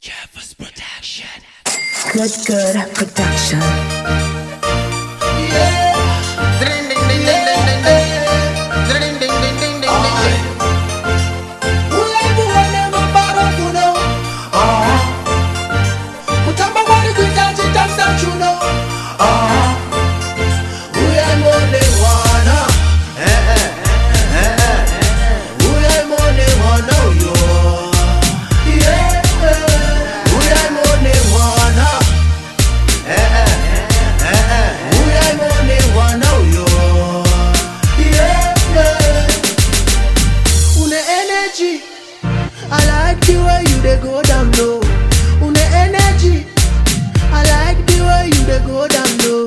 Jeffers Production. Good production. I like the way you dey go down low. Une energy. I like the way you dey go down low.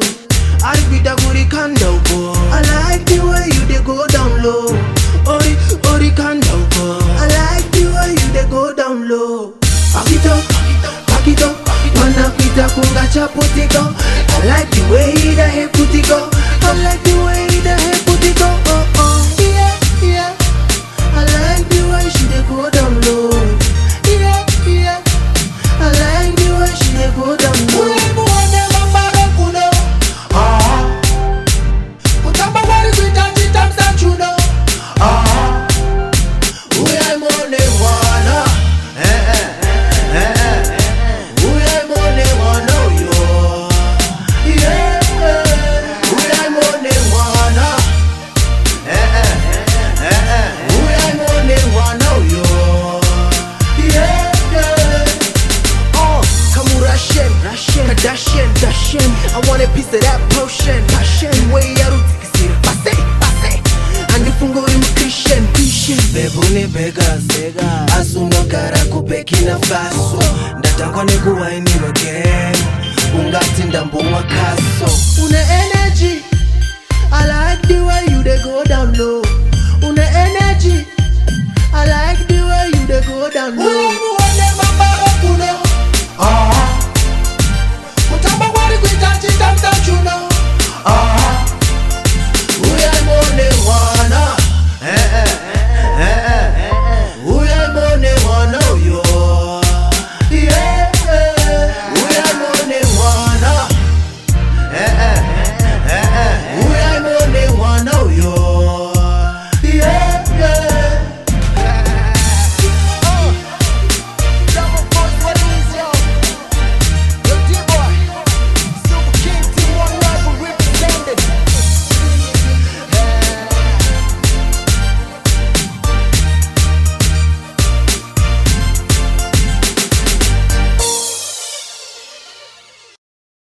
Arbita guri kanda uko. I like the way you dey go down low. Ori kanda uko. I like the way you dey go down low. Pakito, mana pita kunga chapotiko. I like the way the head putiko. I like the way the head putiko. Yeah. I like the way she dey go down low. Yeah. I like the way she dey go down low. Muone mambaro kuno. Kutamba wali kuitaji tamsa chuno. Huyai muone wana. Huyai muone wana yo. Yeah. Huyai muone wana. Dashin, I want a piece of that potion. Passion, way out of tikisira. Pase. Angifungo imukishen. Bebune begas, asuno kara kupeki nafaso. Ndatangwa nekuwaini again. Ungati ndambo wakaso. Une energy. I like the way you dey go down low. Une energy. I like the way you dey go down